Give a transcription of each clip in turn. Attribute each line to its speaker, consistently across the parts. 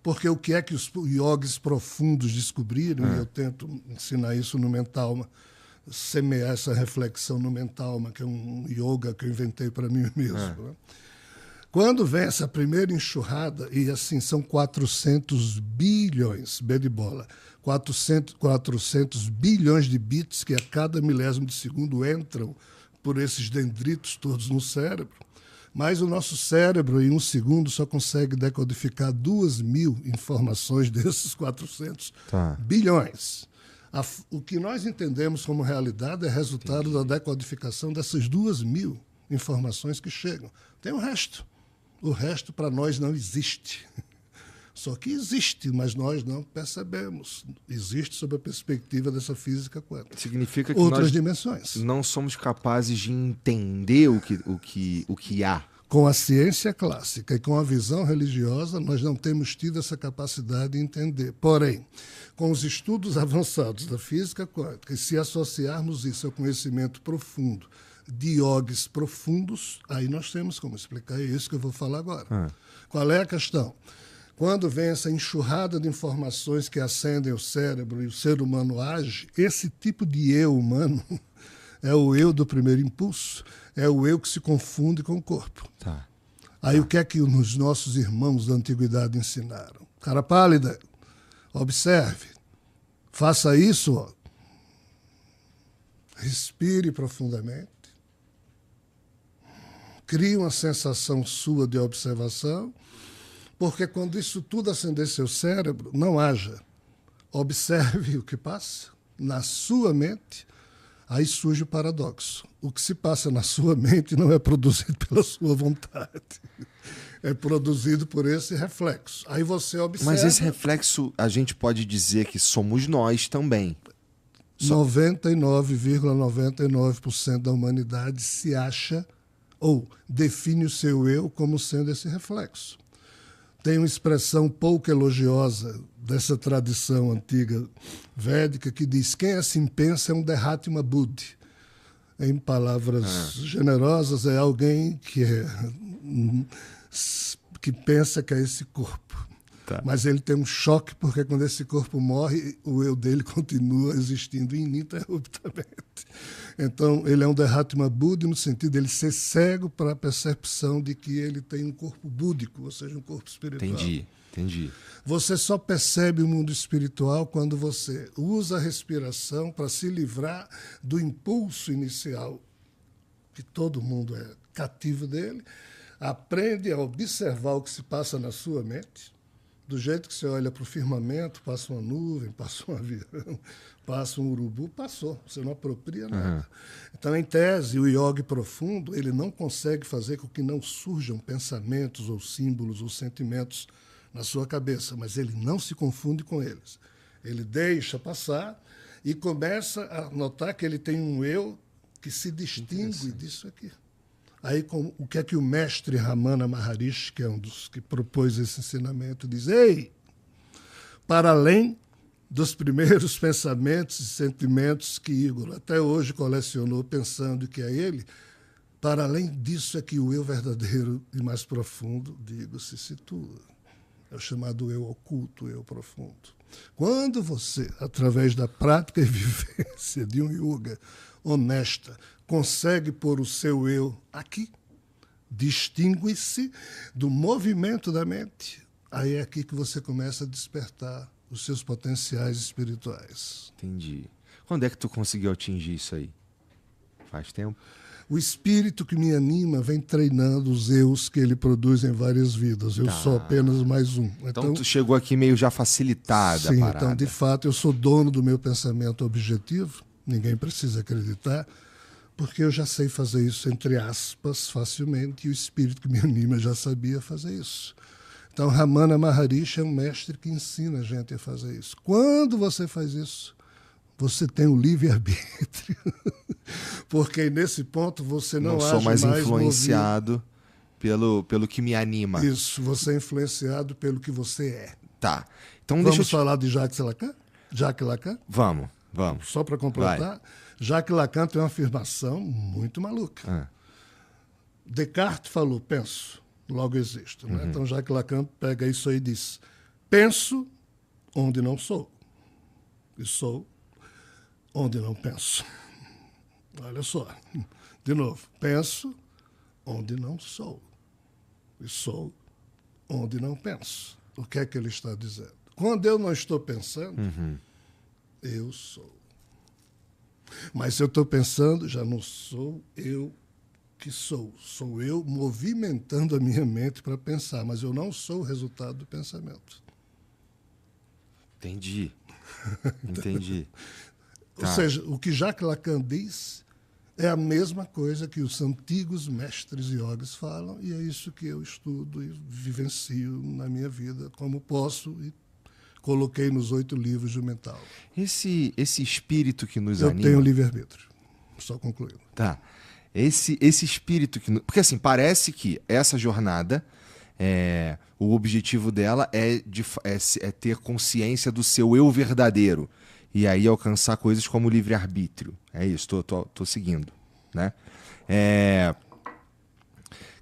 Speaker 1: Porque o que é que os yogis profundos descobriram, e eu tento ensinar isso no Mentalma, semear essa reflexão no Mentalma, que é um yoga que eu inventei para mim mesmo. Né? Quando vem essa primeira enxurrada, e assim são 400 bilhões, B de bola, 400 bilhões de bits que a cada milésimo de segundo entram por esses dendritos todos no cérebro, mas o nosso cérebro, em um segundo, só consegue decodificar 2.000 informações desses 400 bilhões. O que nós entendemos como realidade é resultado da decodificação dessas 2.000 informações que chegam. Tem o resto. O resto, para nós, não existe. Só que existe, mas nós não percebemos. Existe sob a perspectiva dessa física quântica.
Speaker 2: Significa que
Speaker 1: outras
Speaker 2: nós
Speaker 1: dimensões.
Speaker 2: Não somos capazes de entender o que há.
Speaker 1: Com a ciência clássica e com a visão religiosa, nós não temos tido essa capacidade de entender. Porém, com os estudos avançados da física quântica, e se associarmos isso ao conhecimento profundo de yogis profundos, aí nós temos como explicar isso que eu vou falar agora. Qual é a questão? Quando vem essa enxurrada de informações que acendem o cérebro e o ser humano age, esse tipo de eu humano é o eu do primeiro impulso, é o eu que se confunde com o corpo. Aí o que é que os nossos irmãos da antiguidade ensinaram? Cara pálida, observe, faça isso, ó. Respire profundamente, crie uma sensação sua de observação, porque quando isso tudo acender seu cérebro, não haja. Observe o que passa na sua mente. Aí surge o paradoxo. O que se passa na sua mente não é produzido pela sua vontade. É produzido por esse reflexo. Aí você observa...
Speaker 2: Mas esse reflexo, a gente pode dizer que somos nós também.
Speaker 1: 99,99% da humanidade se acha ou define o seu eu como sendo esse reflexo. Tem uma expressão pouco elogiosa dessa tradição antiga védica que diz: quem assim pensa é um Derhatma Buddhi. Em palavras generosas, é alguém que pensa que é esse corpo. Mas ele tem um choque porque quando esse corpo morre, o eu dele continua existindo ininterruptamente. Então, ele é um Derhatma Buddhi no sentido de ele ser cego para a percepção de que ele tem um corpo búdico, ou seja, um corpo espiritual.
Speaker 2: Entendi.
Speaker 1: Você só percebe o mundo espiritual quando você usa a respiração para se livrar do impulso inicial, que todo mundo é cativo dele, aprende a observar o que se passa na sua mente. Do jeito que você olha para o firmamento, passa uma nuvem, passa um avião, passa um urubu, passou. Você não apropria nada. Então, em tese, o yogi profundo, ele não consegue fazer com que não surjam pensamentos ou símbolos ou sentimentos na sua cabeça, mas ele não se confunde com eles. Ele deixa passar e começa a notar que ele tem um eu que se distingue disso aqui. Aí, o que é que o mestre Ramana Maharishi, que é um dos que propôs esse ensinamento, diz? Ei, para além dos primeiros pensamentos e sentimentos que Igor até hoje colecionou pensando que é ele, para além disso é que o eu verdadeiro e mais profundo de Igor se situa. É o chamado eu oculto, o eu profundo. Quando você, através da prática e vivência de um yoga honesta, consegue pôr o seu eu aqui, distingue-se do movimento da mente, aí é aqui que você começa a despertar os seus potenciais espirituais.
Speaker 2: Entendi. Quando é que tu conseguiu atingir isso aí? Faz tempo?
Speaker 1: O espírito que me anima vem treinando os eus que ele produz em várias vidas. Eu sou apenas mais um.
Speaker 2: Então tu chegou aqui meio já facilitada a parada.
Speaker 1: Então, de fato, eu sou dono do meu pensamento objetivo. Ninguém precisa acreditar, porque eu já sei fazer isso, entre aspas, facilmente, e o espírito que me anima já sabia fazer isso. Então, Ramana Maharishi é um mestre que ensina a gente a fazer isso. Quando você faz isso, você tem o livre-arbítrio, porque nesse ponto você não
Speaker 2: sou mais influenciado
Speaker 1: movido
Speaker 2: pelo que me anima.
Speaker 1: Isso, você é influenciado pelo que você é.
Speaker 2: Tá. Então
Speaker 1: Vamos falar de Jacques Lacan? Jacques Lacan?
Speaker 2: Vamos.
Speaker 1: Só para completar,
Speaker 2: Vai.
Speaker 1: Jacques Lacan tem uma afirmação muito maluca. Descartes falou, penso, logo existo. Né? Então Jacques Lacan pega isso aí e diz, Penso onde não sou. E sou onde não penso. Olha só. De novo. Penso onde não sou. E sou onde não penso. O que é que ele está dizendo? Quando eu não estou pensando, eu sou. Mas se eu estou pensando, já não sou eu que sou. Sou eu movimentando a minha mente para pensar, mas eu não sou o resultado do pensamento.
Speaker 2: Entendi. Entendi.
Speaker 1: Ou seja, o que Jacques Lacan diz é a mesma coisa que os antigos mestres yogis falam, e é isso que eu estudo e vivencio na minha vida, como posso, e coloquei nos 8 livros do Mental.
Speaker 2: Esse espírito que nos
Speaker 1: Eu
Speaker 2: anima...
Speaker 1: tenho livre-arbítrio, só concluindo.
Speaker 2: Tá. Esse espírito que... Porque assim, parece que essa jornada, o objetivo dela é ter consciência do seu eu verdadeiro. E aí alcançar coisas como livre-arbítrio. É isso, tô seguindo. Né?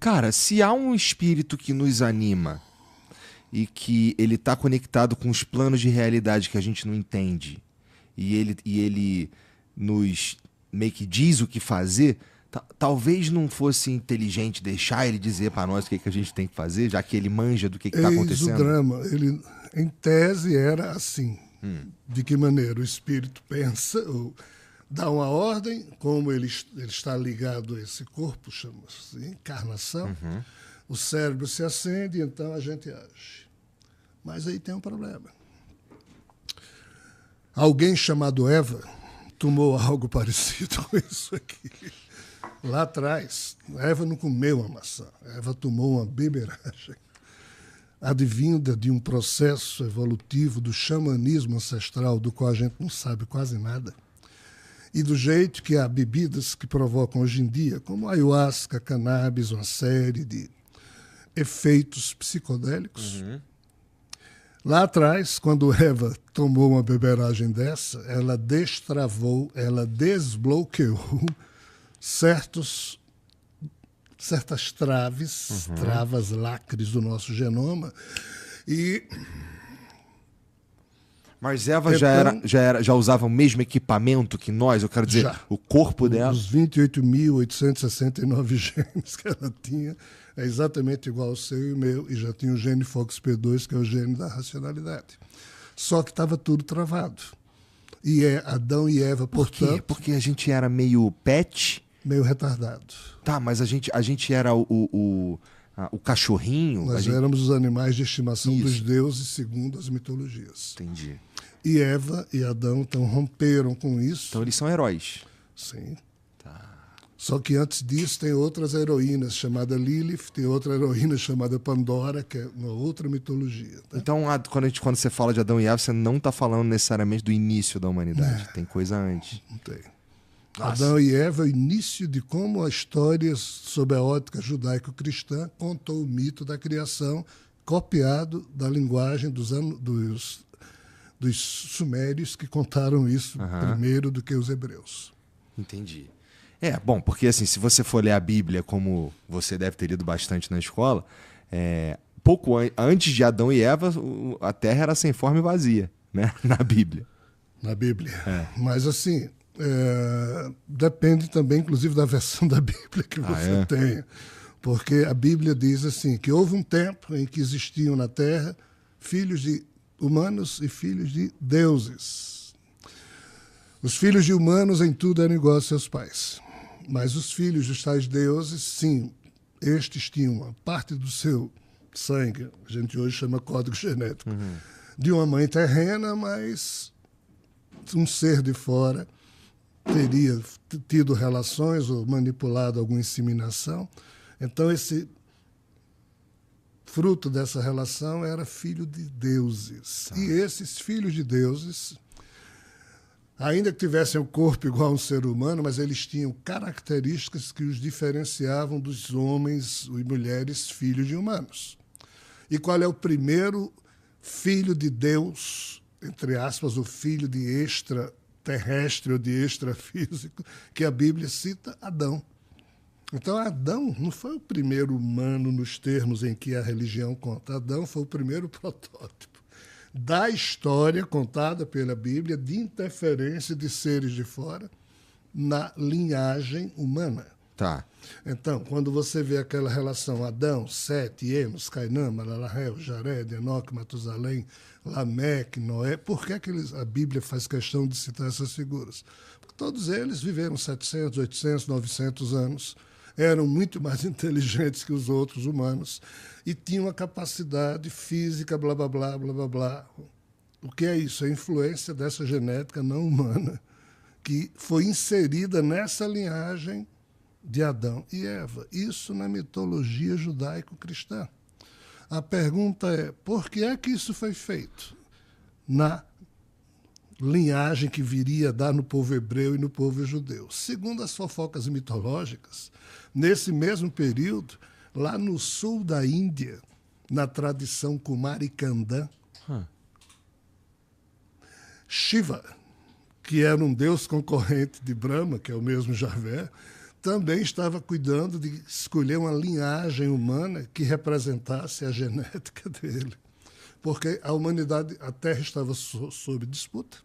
Speaker 2: Cara, se há um espírito que nos anima e que ele está conectado com os planos de realidade que a gente não entende, e ele nos meio que diz o que fazer, talvez não fosse inteligente deixar ele dizer para nós o que a gente tem que fazer, já que ele manja do que está acontecendo.
Speaker 1: O drama, ele, em tese, era assim. De que maneira o espírito pensa, ou dá uma ordem, como ele está ligado a esse corpo, chama-se encarnação, o cérebro se acende e então a gente age. Mas aí tem um problema. Alguém chamado Eva tomou algo parecido com isso aqui. Lá atrás, Eva não comeu a maçã, Eva tomou uma beberagem advinda de um processo evolutivo do xamanismo ancestral, do qual a gente não sabe quase nada, e do jeito que há bebidas que provocam hoje em dia, como ayahuasca, cannabis, uma série de efeitos psicodélicos. Lá atrás, quando Eva tomou uma beberagem dessa, ela destravou, ela desbloqueou certas travas, lacres do nosso genoma.
Speaker 2: Mas Eva então, já usava o mesmo equipamento que nós? Eu quero dizer, já. O corpo dela...
Speaker 1: Os 28.869 genes que ela tinha é exatamente igual ao seu e o meu, e já tinha o gene FOXP2, que é o gene da racionalidade. Só que estava tudo travado. E Adão e Eva, portanto...
Speaker 2: Por quê? Porque a gente era meio pet...
Speaker 1: Meio retardado.
Speaker 2: Tá, mas a gente era o cachorrinho.
Speaker 1: Nós éramos os animais de estimação dos deuses, segundo as mitologias.
Speaker 2: Entendi.
Speaker 1: E Eva e Adão então romperam com isso.
Speaker 2: Então eles são heróis.
Speaker 1: Sim. Tá. Só que antes disso tem outras heroínas, chamada Lilith, tem outra heroína chamada Pandora, que é uma outra mitologia. Tá?
Speaker 2: Então, quando você fala de Adão e Eva, você não está falando necessariamente do início da humanidade. Tem coisa antes.
Speaker 1: Não tem. Nossa. Adão e Eva é o início de como a história, sob a ótica judaico-cristã, contou o mito da criação, copiado da linguagem dos sumérios, que contaram isso primeiro do que os hebreus.
Speaker 2: Entendi. Bom, porque assim, se você for ler a Bíblia, como você deve ter lido bastante na escola, pouco antes de Adão e Eva, a Terra era sem forma e vazia, né? Na Bíblia.
Speaker 1: Na Bíblia. Mas assim... depende também, inclusive, da versão da Bíblia que você tenha. Porque a Bíblia diz assim, que houve um tempo em que existiam na Terra filhos de humanos e filhos de deuses. Os filhos de humanos em tudo eram iguais aos seus pais. Mas os filhos dos tais deuses, sim, estes tinham uma parte do seu sangue, a gente hoje chama código genético, de uma mãe terrena, mas um ser de fora teria tido relações ou manipulado alguma inseminação. Então, esse fruto dessa relação era filho de deuses. E esses filhos de deuses, ainda que tivessem o corpo igual a um ser humano, mas eles tinham características que os diferenciavam dos homens e mulheres filhos de humanos. E qual é o primeiro filho de Deus, entre aspas, o filho de extraterrestre ou de extrafísico, que a Bíblia cita? Adão. Então, Adão não foi o primeiro humano nos termos em que a religião conta. Adão foi o primeiro protótipo. da história contada pela Bíblia de interferência de seres de fora na linhagem humana.
Speaker 2: Tá.
Speaker 1: Então, quando você vê aquela relação Adão, Sete, Enos, Cainã, Malalahel, Jared, Enoque, Matusalém, Lameque, Noé, por que a Bíblia faz questão de citar essas figuras? Porque todos eles viveram 700, 800, 900 anos, eram muito mais inteligentes que os outros humanos e tinham a capacidade física, blá, blá, blá, blá, blá, blá. O que é isso? A influência dessa genética não humana que foi inserida nessa linhagem de Adão e Eva. Isso na mitologia judaico-cristã. A pergunta é, por que é que isso foi feito na linhagem que viria a dar no povo hebreu e no povo judeu? Segundo as fofocas mitológicas, nesse mesmo período, lá no sul da Índia, na tradição Kumari-Kandã, Shiva, que era um deus concorrente de Brahma, que é o mesmo Javé, também estava cuidando de escolher uma linhagem humana que representasse a genética dele. Porque a humanidade, a Terra estava sob disputa.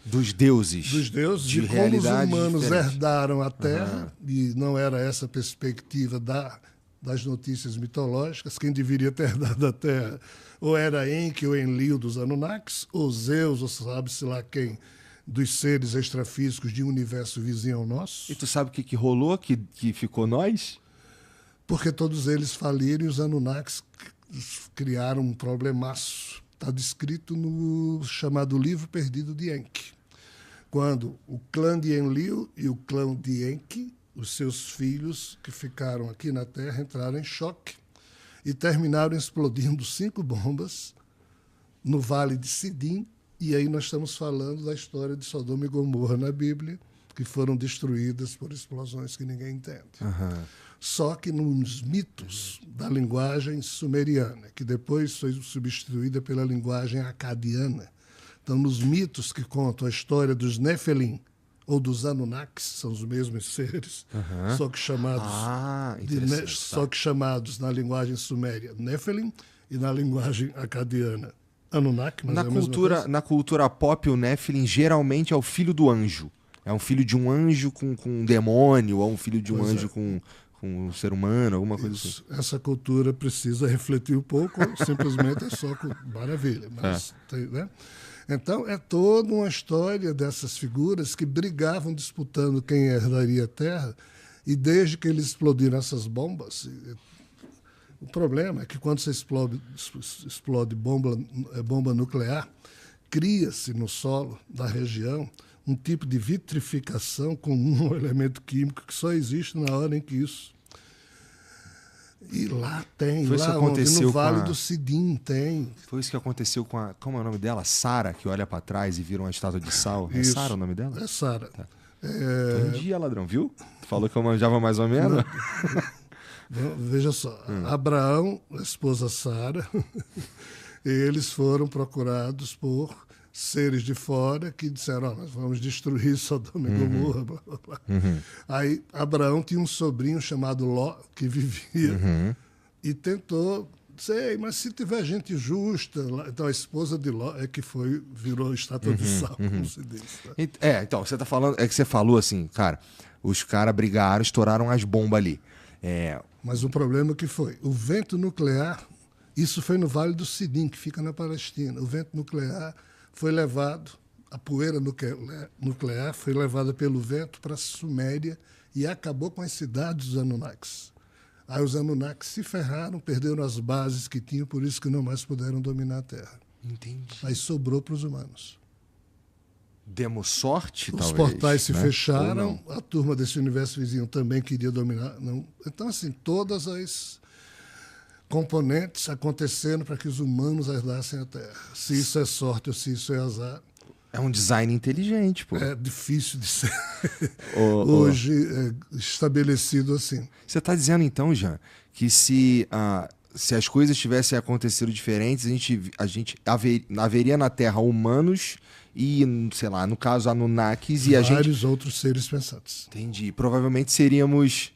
Speaker 2: Dos deuses.
Speaker 1: Dos deuses,
Speaker 2: de
Speaker 1: como os humanos
Speaker 2: diferentes.
Speaker 1: herdaram a Terra, e não era essa a perspectiva das notícias mitológicas, quem deveria ter herdado a Terra ou era Enki ou Enlil dos Anunnakis, ou Zeus, ou sabe-se lá quem, dos seres extrafísicos de um universo vizinho ao nosso.
Speaker 2: E tu sabe o que rolou que ficou nós?
Speaker 1: Porque todos eles faliram e os Anunnakis criaram um problemaço. Está descrito no chamado Livro Perdido de Enki. Quando o clã de Enlil e o clã de Enki, os seus filhos que ficaram aqui na Terra, entraram em choque e terminaram explodindo 5 bombas no Vale de Sidim. E aí nós estamos falando da história de Sodoma e Gomorra na Bíblia, que foram destruídas por explosões que ninguém entende. Só que nos mitos da linguagem sumeriana, que depois foi substituída pela linguagem acadiana. Então, nos mitos que contam a história dos Nefelim, ou dos Anunnakis, são os mesmos seres, só que chamados na linguagem suméria Nefelim e na linguagem acadiana Anunnaki, mas
Speaker 2: na cultura pop, o Nephilim geralmente é o filho do anjo. É um filho de um anjo com um demônio, ou um filho de um anjo com um ser humano, alguma coisa assim.
Speaker 1: Essa cultura precisa refletir um pouco, simplesmente é só maravilha. Mas, né? Então, é toda uma história dessas figuras que brigavam disputando quem herdaria a Terra, e desde que eles explodiram essas bombas... O problema é que quando você explode bomba nuclear, cria-se no solo da região um tipo de vitrificação com um elemento químico que só existe na hora em que isso... E lá tem, no Vale do Sidim tem.
Speaker 2: Foi isso que aconteceu com a... Como é o nome dela? Sara, que olha para trás e vira uma estátua de sal. É Sara o nome dela?
Speaker 1: É Sara.
Speaker 2: Tá. Bom dia, ladrão, viu? Tu falou que eu manjava mais ou menos?
Speaker 1: Veja só, Abraão, a esposa Sara, eles foram procurados por seres de fora que disseram, nós vamos destruir Sodoma e Gomorra, blá, blá, blá. Aí Abraão tinha um sobrinho chamado Ló, que vivia, e tentou, mas se tiver gente justa... Então a esposa de Ló é que virou estátua de sal, como se diz. Tá?
Speaker 2: Então, você tá falando, é que você falou assim, cara, os caras brigaram, estouraram as bombas ali.
Speaker 1: Mas o problema que foi, o vento nuclear, isso foi no Vale do Sidim, que fica na Palestina. O vento nuclear foi levado, a poeira nuclear foi levada pelo vento para a Suméria e acabou com as cidades dos Anunnakis. Aí os Anunnakis se ferraram, perderam as bases que tinham, por isso que não mais puderam dominar a Terra.
Speaker 2: Entendi.
Speaker 1: Aí sobrou para os humanos.
Speaker 2: Demos sorte,
Speaker 1: os
Speaker 2: talvez.
Speaker 1: Os portais se fecharam, a turma desse universo vizinho também queria dominar. Não. Então, assim, todas as componentes acontecendo para que os humanos herdassem a Terra. Se isso é sorte ou se isso é azar.
Speaker 2: É um design inteligente, pô.
Speaker 1: É difícil de ser hoje estabelecido assim.
Speaker 2: Você está dizendo, então, Jean, que se as coisas tivessem acontecido diferentes, a gente haveria na Terra humanos e, sei lá, no caso, Anunnakis e
Speaker 1: vários outros seres pensantes.
Speaker 2: Entendi. Provavelmente seríamos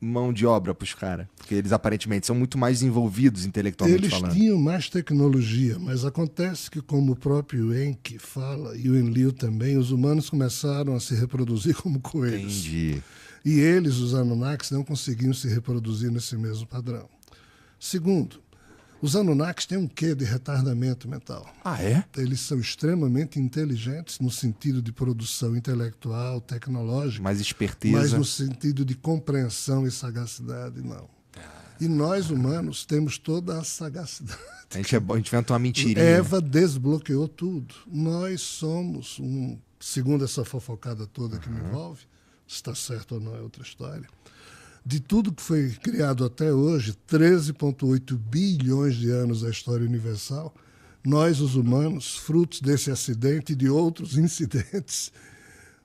Speaker 2: mão de obra para os caras? Porque eles aparentemente são muito mais envolvidos intelectualmente
Speaker 1: Eles
Speaker 2: falando.
Speaker 1: tinham mais tecnologia, mas acontece que, como o próprio Enki fala, e o Enlil também, os humanos começaram a se reproduzir como coelhos.
Speaker 2: Entendi.
Speaker 1: E eles, os Anunnakis, não conseguiam se reproduzir nesse mesmo padrão. Segundo, os Anunnakis têm um quê de retardamento mental.
Speaker 2: Ah, é?
Speaker 1: Eles são extremamente inteligentes no sentido de produção intelectual, tecnológica,
Speaker 2: Mais esperteza.
Speaker 1: mas no sentido de compreensão e sagacidade, não. E nós, humanos, temos toda a sagacidade.
Speaker 2: A gente inventa uma mentirinha.
Speaker 1: Eva desbloqueou tudo. Nós somos, segundo essa fofocada toda que me envolve, se está certo ou não é outra história, de tudo que foi criado até hoje, 13,8 bilhões de anos da história universal, nós, os humanos, frutos desse acidente e de outros incidentes,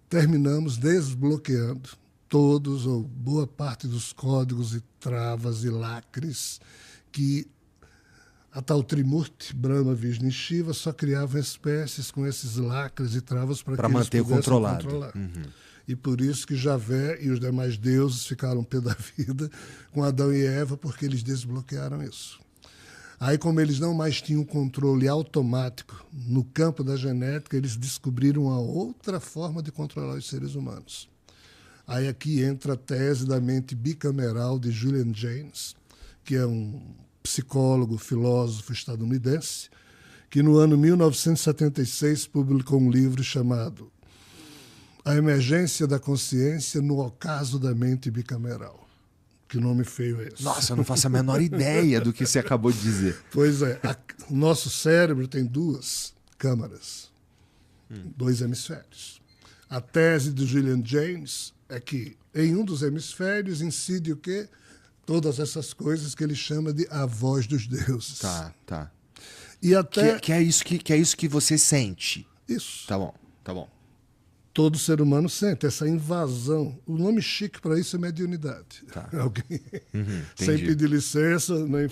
Speaker 1: terminamos desbloqueando todos ou boa parte dos códigos e travas e lacres que a tal Trimurti, Brahma, Vishnu e Shiva só criavam espécies com esses lacres e travas para que eles
Speaker 2: manter
Speaker 1: pudessem
Speaker 2: controlado.
Speaker 1: controlar. E por isso que Javé e os demais deuses ficaram pé da vida com Adão e Eva, porque eles desbloquearam isso. Aí, como eles não mais tinham controle automático no campo da genética, eles descobriram uma outra forma de controlar os seres humanos. Aí aqui entra a tese da mente bicameral de Julian Jaynes, que é um psicólogo, filósofo estadunidense, que no ano 1976 publicou um livro chamado A Emergência da Consciência no Ocaso da Mente Bicameral. Que nome feio é esse?
Speaker 2: Nossa, eu não faço a menor ideia do que você acabou de dizer.
Speaker 1: Pois é, o nosso cérebro tem duas câmaras, dois hemisférios. A tese do Julian Jaynes é que em um dos hemisférios incide o quê? Todas essas coisas que ele chama de a voz dos deuses.
Speaker 2: Tá.
Speaker 1: E até...
Speaker 2: Que é isso que você sente.
Speaker 1: Isso.
Speaker 2: Tá bom.
Speaker 1: Todo ser humano sente essa invasão. O nome chique para isso é mediunidade.
Speaker 2: Tá.
Speaker 1: Alguém, sem pedir licença, nem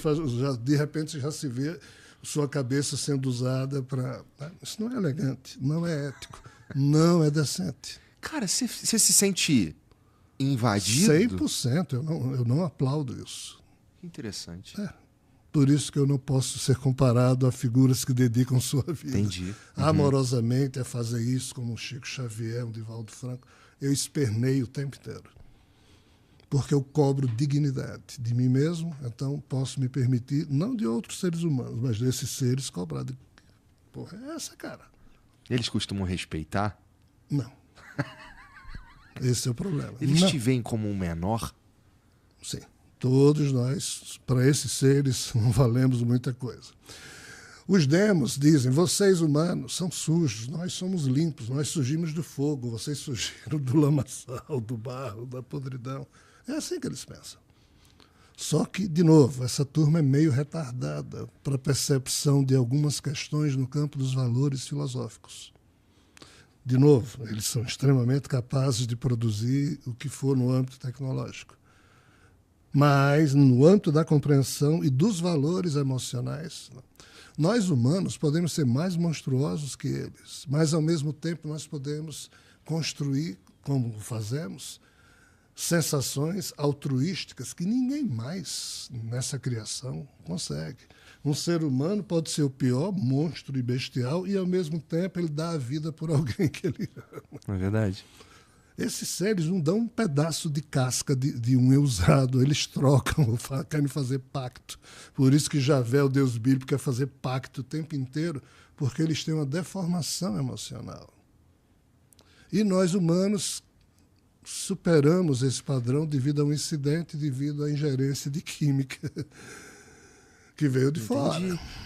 Speaker 1: de repente você já se vê sua cabeça sendo usada para... Isso não é elegante, não é ético, não é decente.
Speaker 2: Cara, você se sente invadido?
Speaker 1: 100%. Eu não aplaudo isso.
Speaker 2: Que interessante.
Speaker 1: Por isso que eu não posso ser comparado a figuras que dedicam sua vida
Speaker 2: Entendi.
Speaker 1: amorosamente a fazer isso, como um Chico Xavier, um Divaldo Franco. Eu esperneio o tempo inteiro. Porque eu cobro dignidade de mim mesmo, então posso me permitir, não de outros seres humanos, mas desses seres cobrar. Porra, é essa, cara.
Speaker 2: Eles costumam respeitar?
Speaker 1: Não. Esse é o problema.
Speaker 2: Eles
Speaker 1: não.
Speaker 2: te veem como um menor?
Speaker 1: Sim. Todos nós, para esses seres, não valemos muita coisa. Os demos dizem, vocês humanos são sujos, nós somos limpos, nós surgimos do fogo, vocês surgiram do lamaçal, do barro, da podridão. É assim que eles pensam. Só que, de novo, essa turma é meio retardada para a percepção de algumas questões no campo dos valores filosóficos. De novo, eles são extremamente capazes de produzir o que for no âmbito tecnológico. Mas, no âmbito da compreensão e dos valores emocionais, nós humanos podemos ser mais monstruosos que eles, mas, ao mesmo tempo, nós podemos construir, como fazemos, sensações altruísticas que ninguém mais nessa criação consegue. Um ser humano pode ser o pior monstro e bestial e, ao mesmo tempo, ele dá a vida por alguém que ele ama.
Speaker 2: É verdade.
Speaker 1: Esses seres não dão um pedaço de casca de um usado, eles trocam, querem fazer pacto. Por isso que Javé, o Deus bíblico, quer fazer pacto o tempo inteiro, porque eles têm uma deformação emocional. E nós, humanos, superamos esse padrão devido a um incidente, devido à ingerência de química que veio de fora.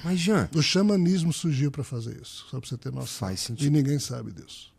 Speaker 2: Mas, Jean...
Speaker 1: O xamanismo surgiu para fazer isso, só para você ter noção.
Speaker 2: Faz sentido.
Speaker 1: E ninguém sabe disso.